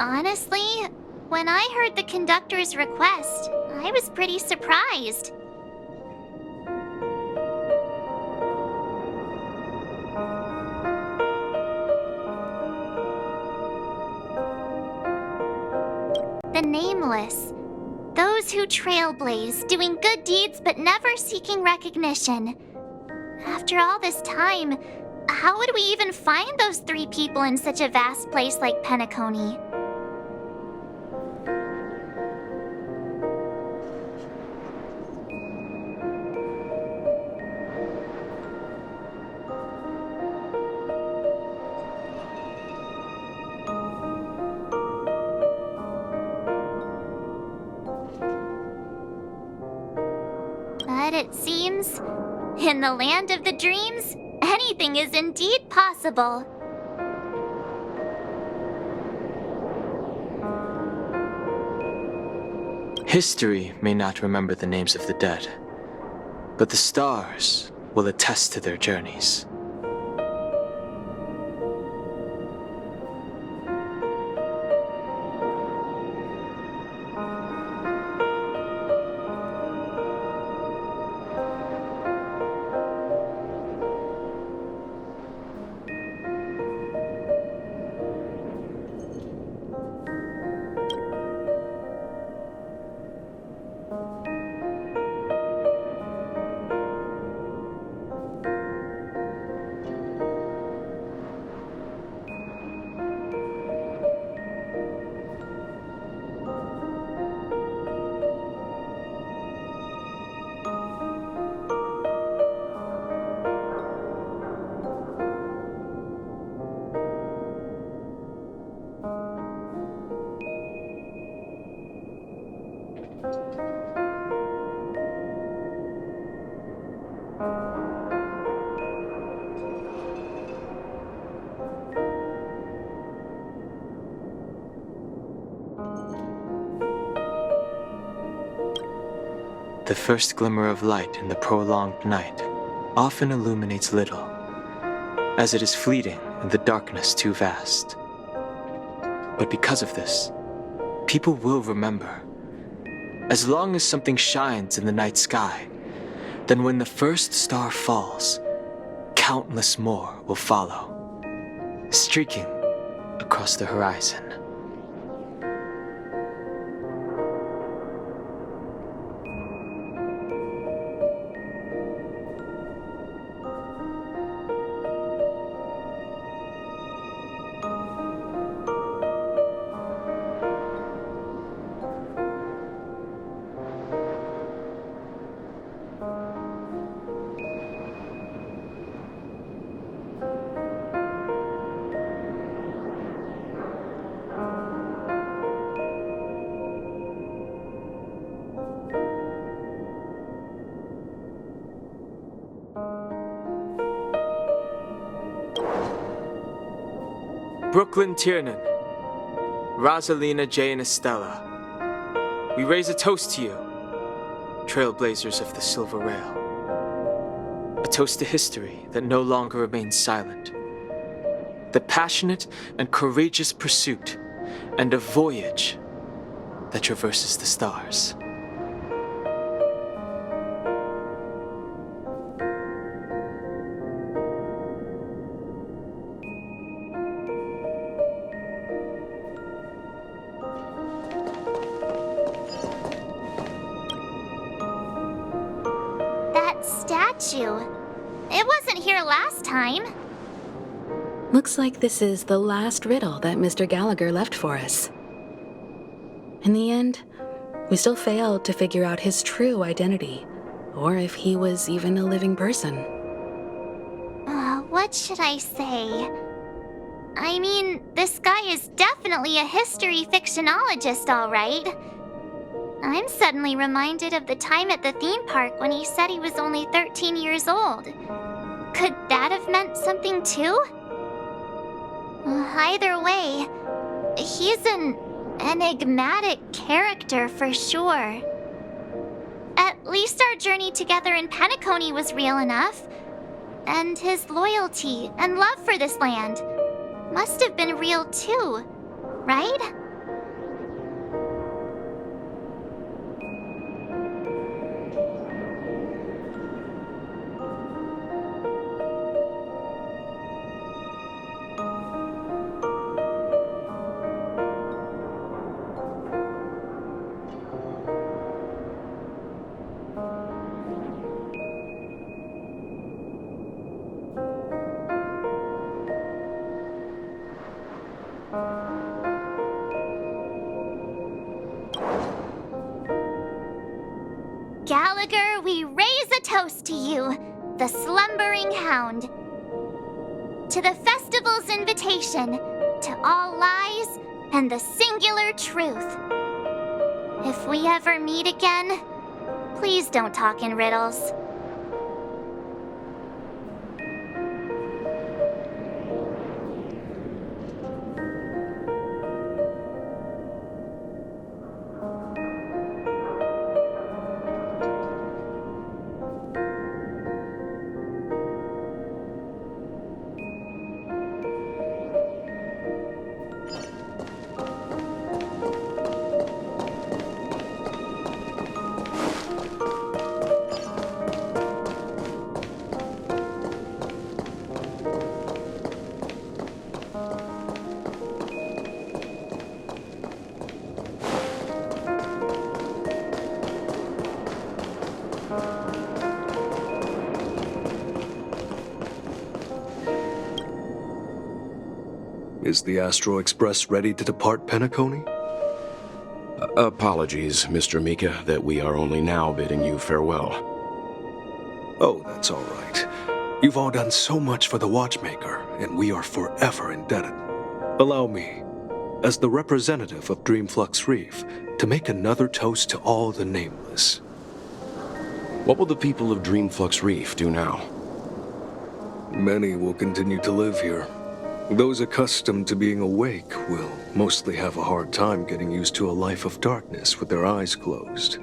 Honestly, when I heard the conductor's request, I was pretty surprised. The nameless. Those who trailblaze, doing good deeds but never seeking recognition. After all this time, how would we even find those 3 people in such a vast place like Penacony? But it seems, in the land of the dreams, anything is indeed possible. History may not remember the names of the dead, but the stars will attest to their journeys. The first glimmer of light in the prolonged night often illuminates little, as it is fleeting and the darkness too vast. But because of this, people will remember. As long as something shines in the night sky, then when the first star falls, countless more will follow, streaking across the horizon. Brooklyn Tiernan, Rosalina J. and Estella, we raise a toast to you, trailblazers of the Silver Rail. A toast to history that no longer remains silent. The passionate and courageous pursuit, and a voyage that traverses the stars. Statue. It wasn't here last time. Looks like this is the last riddle that Mr. Gallagher left for us. In the end, we still failed to figure out his true identity, or if he was even a living person. What should I say? I mean, this guy is definitely a history fictionologist, all right. I'm suddenly reminded of the time at the theme park when he said he was only 13 years old. Could that have meant something too? Either way, he's an enigmatic character for sure. At least our journey together in Penacony was real enough. And his loyalty and love for this land must have been real too, right? Gallagher, we raise a toast to you, the slumbering hound. To the festival's invitation, to all lies and the singular truth. If we ever meet again, please don't talk in riddles. Is the Astro Express ready to depart Penacony? Apologies, Mr. Mika, that we are only now bidding you farewell. Oh, that's all right. You've all done so much for the Watchmaker, and we are forever indebted. Allow me, as the representative of Dreamflux Reef, to make another toast to all the nameless. What will the people of Dreamflux Reef do now? Many will continue to live here. Those accustomed to being awake will mostly have a hard time getting used to a life of darkness with their eyes closed.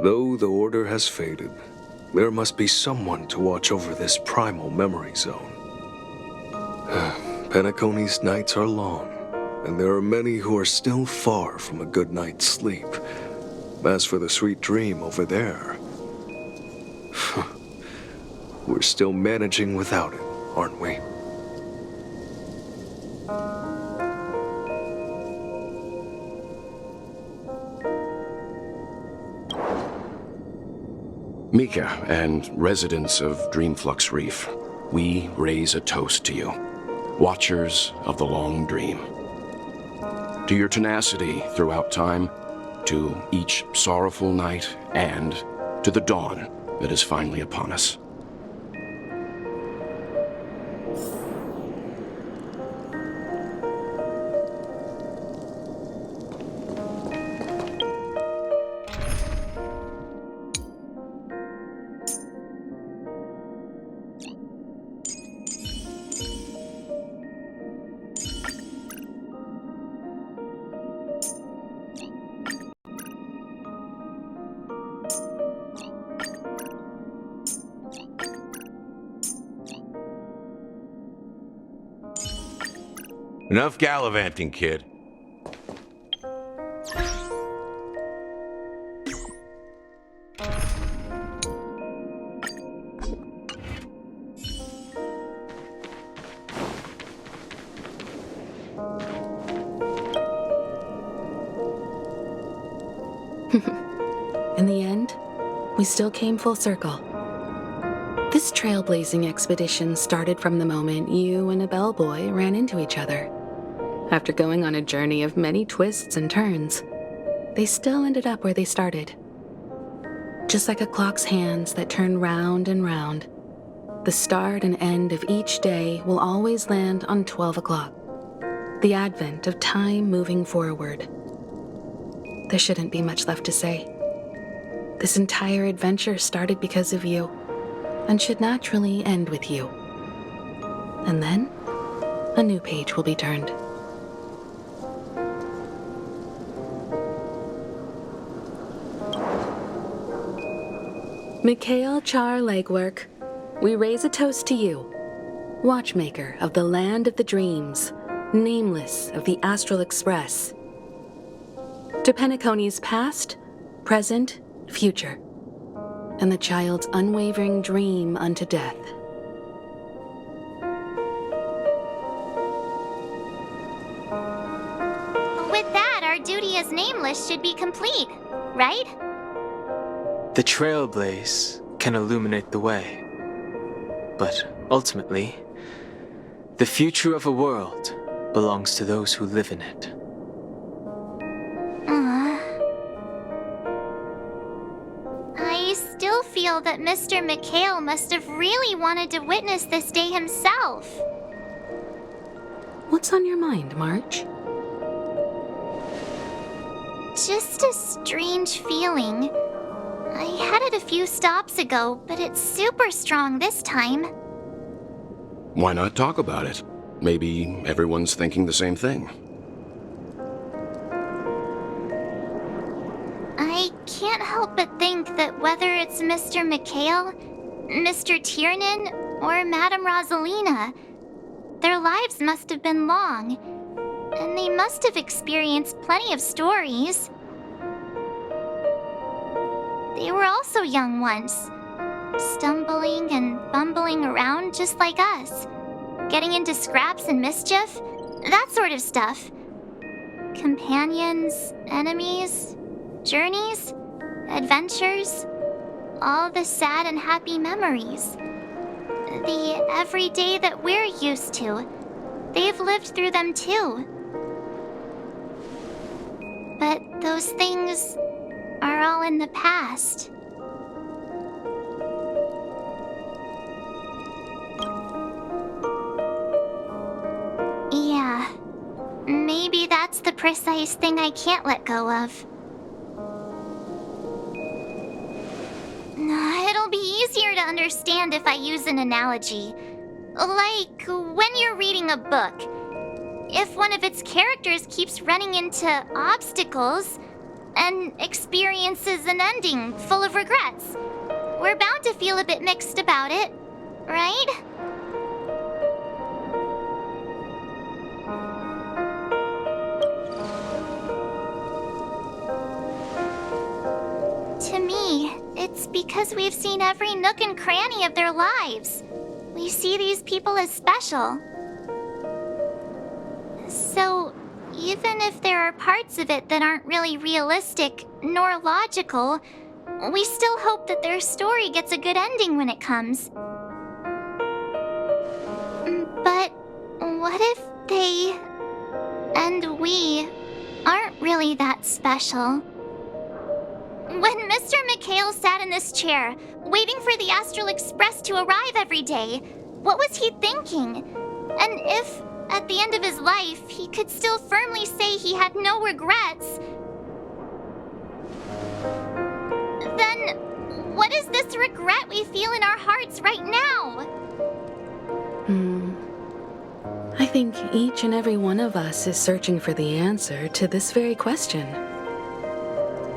Though the order has faded, there must be someone to watch over this primal memory zone. Penacony's nights are long, and there are many who are still far from a good night's sleep. As for the sweet dream over there, we're still managing without it, aren't we? Mika and residents of Dreamflux Reef, we raise a toast to you, watchers of the long dream. To your tenacity throughout time, to each sorrowful night, and to the dawn that is finally upon us. Enough gallivanting, kid. In the end, we still came full circle. This trailblazing expedition started from the moment you and a bellboy ran into each other. After going on a journey of many twists and turns, they still ended up where they started. Just like a clock's hands that turn round and round, the start and end of each day will always land on 12 o'clock, the advent of time moving forward. There shouldn't be much left to say. This entire adventure started because of you, and should naturally end with you. And then, a new page will be turned. Mikhail Char Legwork, we raise a toast to you, watchmaker of the land of the dreams, nameless of the Astral Express. To Penacony's past, present, future, and the child's unwavering dream unto death. With that, our duty as nameless should be complete, right? The trailblaze can illuminate the way. But ultimately, the future of a world belongs to those who live in it. I still feel that Mr. McHale must have really wanted to witness this day himself. What's on your mind, March? Just a strange feeling. I had it a few stops ago, but it's super strong this time. Why not talk about it? Maybe everyone's thinking the same thing. I can't help but think that whether it's Mr. McHale, Mr. Tiernan, or Madame Rosalina, their lives must have been long, and they must have experienced plenty of stories. They were also young once, stumbling and bumbling around just like us, getting into scraps and mischief, that sort of stuff. Companions, enemies, journeys, adventures, all the sad and happy memories. The everyday that we're used to, they've lived through them too. But those things are all in the past. Yeah, maybe that's the precise thing I can't let go of. It'll be easier to understand if I use an analogy. Like when you're reading a book. If one of its characters keeps running into obstacles and experiences an ending full of regrets, we're bound to feel a bit mixed about it, right? To me, it's because we've seen every nook and cranny of their lives. We see these people as special. So, even if there are parts of it that aren't really realistic nor logical, we still hope that their story gets a good ending when it comes. But what if they and we aren't really that special? When Mr. McHale sat in this chair, waiting for the Astral Express to arrive every day, what was he thinking? And if, at the end of his life, he could still firmly say he had no regrets, then what is this regret we feel in our hearts right now? I think each and every one of us is searching for the answer to this very question.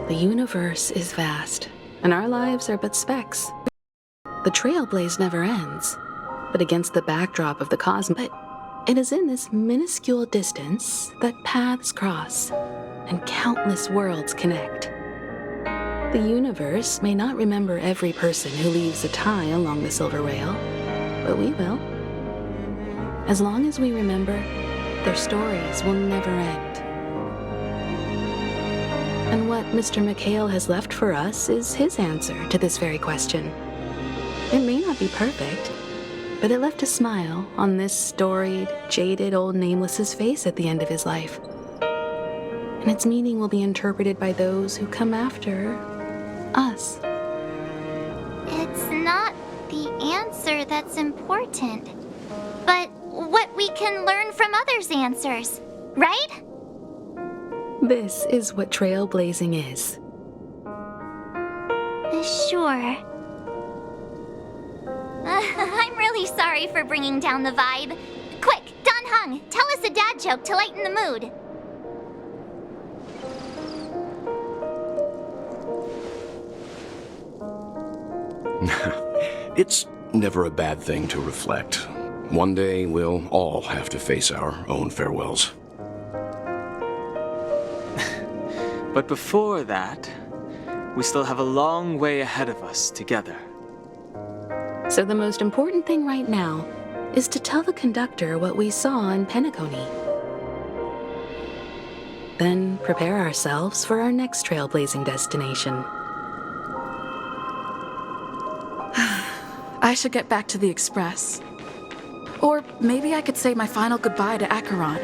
The universe is vast, and our lives are but specks. The trailblaze never ends, but against the backdrop of the cosmos, it is in this minuscule distance that paths cross and countless worlds connect. The universe may not remember every person who leaves a tie along the silver rail, but we will. As long as we remember, their stories will never end. And what Mr. McHale has left for us is his answer to this very question. It may not be perfect, but it left a smile on this storied, jaded old Nameless's face at the end of his life. And its meaning will be interpreted by those who come after us. It's not the answer that's important, but what we can learn from others' answers, right? This is what trailblazing is. Sure. I'm really sorry for bringing down the vibe. Quick, Dan Heng, tell us a dad joke to lighten the mood. It's never a bad thing to reflect. One day we'll all have to face our own farewells. But before that, we still have a long way ahead of us together. So the most important thing right now is to tell the conductor what we saw in Penacony. Then prepare ourselves for our next trailblazing destination. I should get back to the Express. Or maybe I could say my final goodbye to Acheron.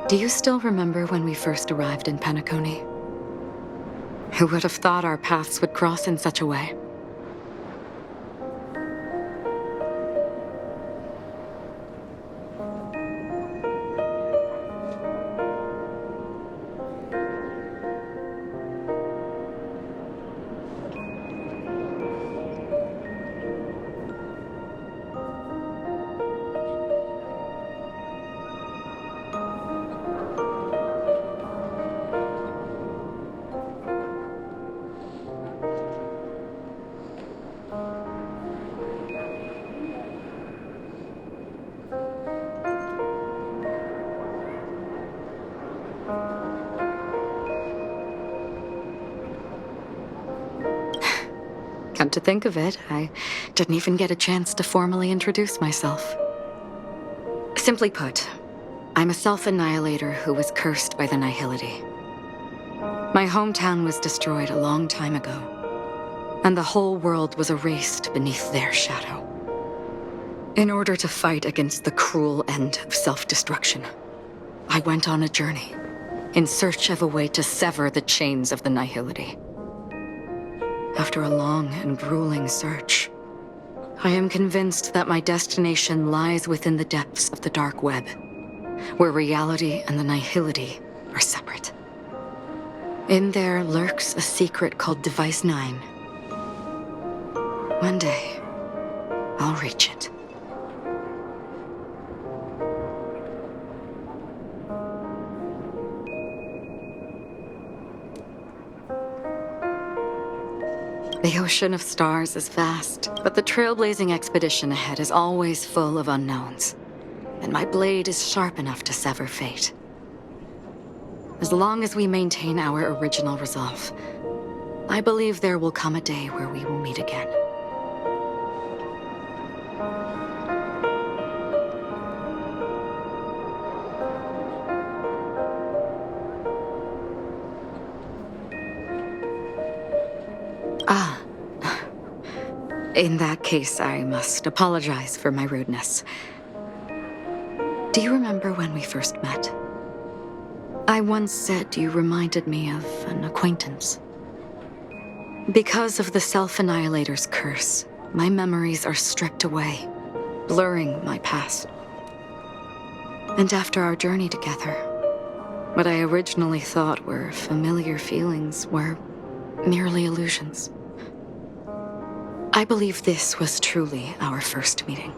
Do you still remember when we first arrived in Penacony? Who would have thought our paths would cross in such a way? Come to think of it, I didn't even get a chance to formally introduce myself. Simply put, I'm a self-annihilator who was cursed by the Nihility. My hometown was destroyed a long time ago, and the whole world was erased beneath their shadow. In order to fight against the cruel end of self-destruction, I went on a journey in search of a way to sever the chains of the Nihility. After a long and grueling search, I am convinced that my destination lies within the depths of the dark web, where reality and the Nihility are separate. In there lurks a secret called Device 9. One day, I'll reach it. The ocean of stars is vast, but the trailblazing expedition ahead is always full of unknowns. And my blade is sharp enough to sever fate. As long as we maintain our original resolve, I believe there will come a day where we will meet again. In that case, I must apologize for my rudeness. Do you remember when we first met? I once said you reminded me of an acquaintance. Because of the Self-Annihilator's curse, my memories are stripped away, blurring my past. And after our journey together, what I originally thought were familiar feelings were merely illusions. I believe this was truly our first meeting.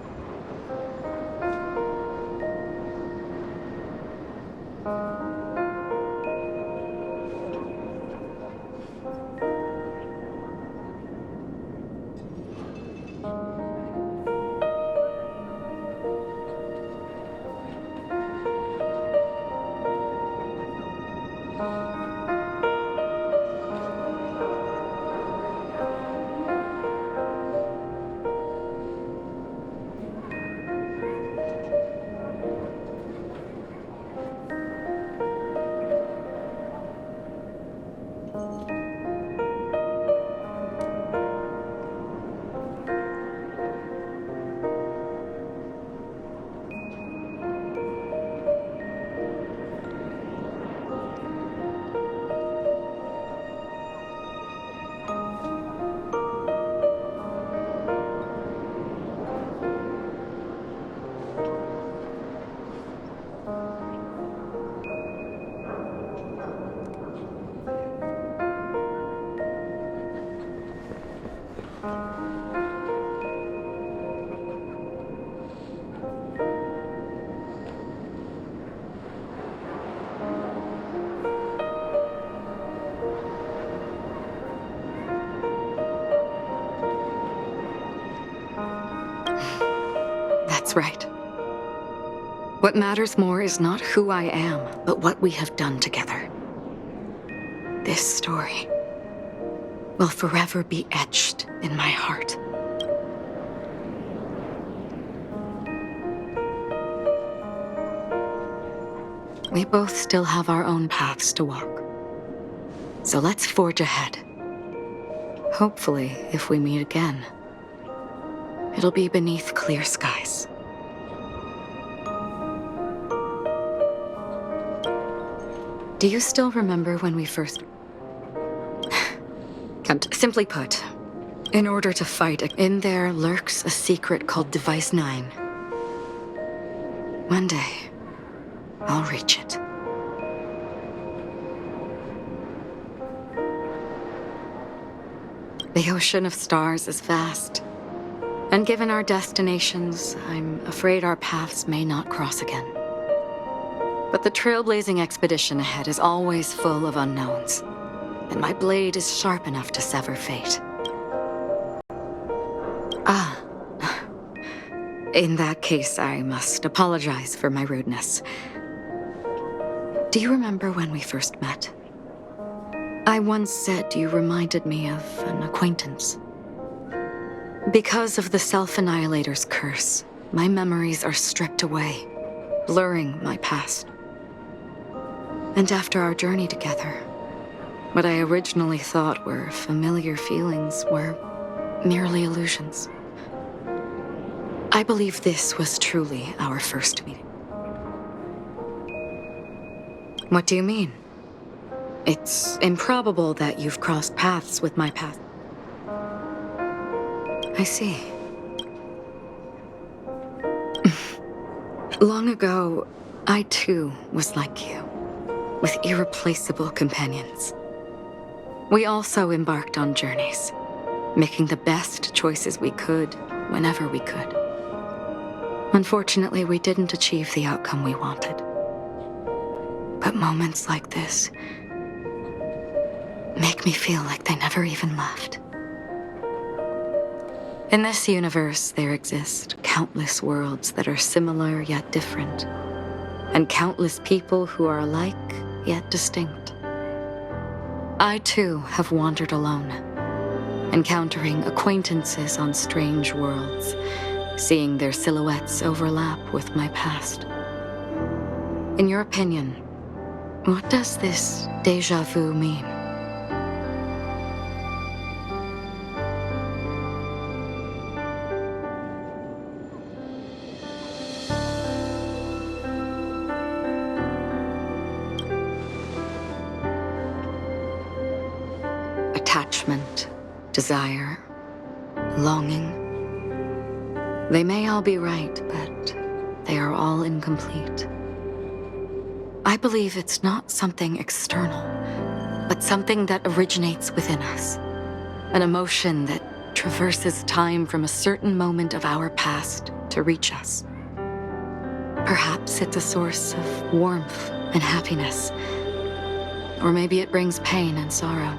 That's right. What matters more is not who I am, but what we have done together. This story will forever be etched in my heart. We both still have our own paths to walk. So let's forge ahead. Hopefully, if we meet again, it'll be beneath clear skies. Do you still remember when we first... Simply put, in order to fight, in there lurks a secret called Device 9. One day, I'll reach it. The ocean of stars is vast, and given our destinations, I'm afraid our paths may not cross again. But the trailblazing expedition ahead is always full of unknowns, and my blade is sharp enough to sever fate. In that case, I must apologize for my rudeness. Do you remember when we first met? I once said you reminded me of an acquaintance. Because of the Self-Annihilator's curse, my memories are stripped away, blurring my past. And after our journey together, what I originally thought were familiar feelings were merely illusions. I believe this was truly our first meeting. What do you mean? It's improbable that you've crossed paths with my past. I see. Long ago, I too was like you, with irreplaceable companions. We also embarked on journeys, making the best choices we could, whenever we could. Unfortunately, we didn't achieve the outcome we wanted. But moments like this make me feel like they never even left. In this universe, there exist countless worlds that are similar yet different, and countless people who are alike yet distinct. I too have wandered alone, encountering acquaintances on strange worlds, seeing their silhouettes overlap with my past. In your opinion, what does this déjà vu mean? Attachment, desire, longing. They may all be right, but they are all incomplete. I believe it's not something external, but something that originates within us. An emotion that traverses time from a certain moment of our past to reach us. Perhaps it's a source of warmth and happiness, or maybe it brings pain and sorrow.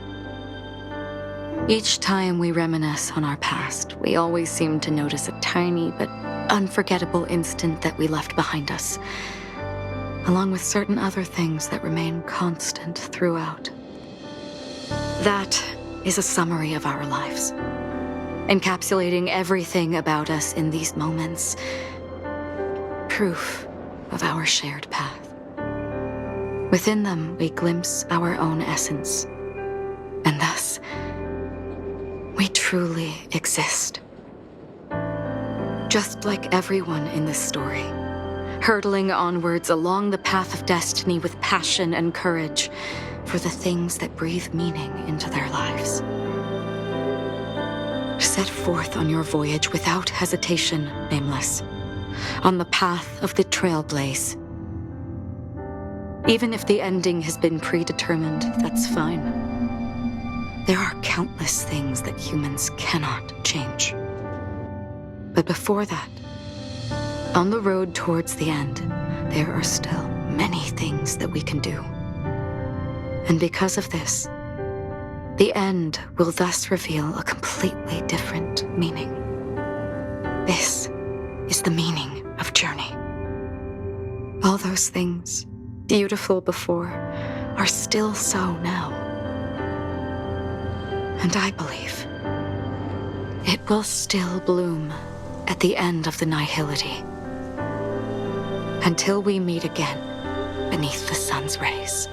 Each time we reminisce on our past, we always seem to notice a tiny but unforgettable instant that we left behind us, along with certain other things that remain constant throughout. That is a summary of our lives, encapsulating everything about us in these moments, proof of our shared path. Within them, we glimpse our own essence, and thus, we truly exist. Just like everyone in this story, hurtling onwards along the path of destiny with passion and courage for the things that breathe meaning into their lives. Set forth on your voyage without hesitation, Nameless, on the path of the Trailblaze. Even if the ending has been predetermined, that's fine. There are countless things that humans cannot change. But before that, on the road towards the end, there are still many things that we can do. And because of this, the end will thus reveal a completely different meaning. This is the meaning of journey. All those things, beautiful before, are still so now. And I believe it will still bloom at the end of the nihility, until we meet again beneath the sun's rays.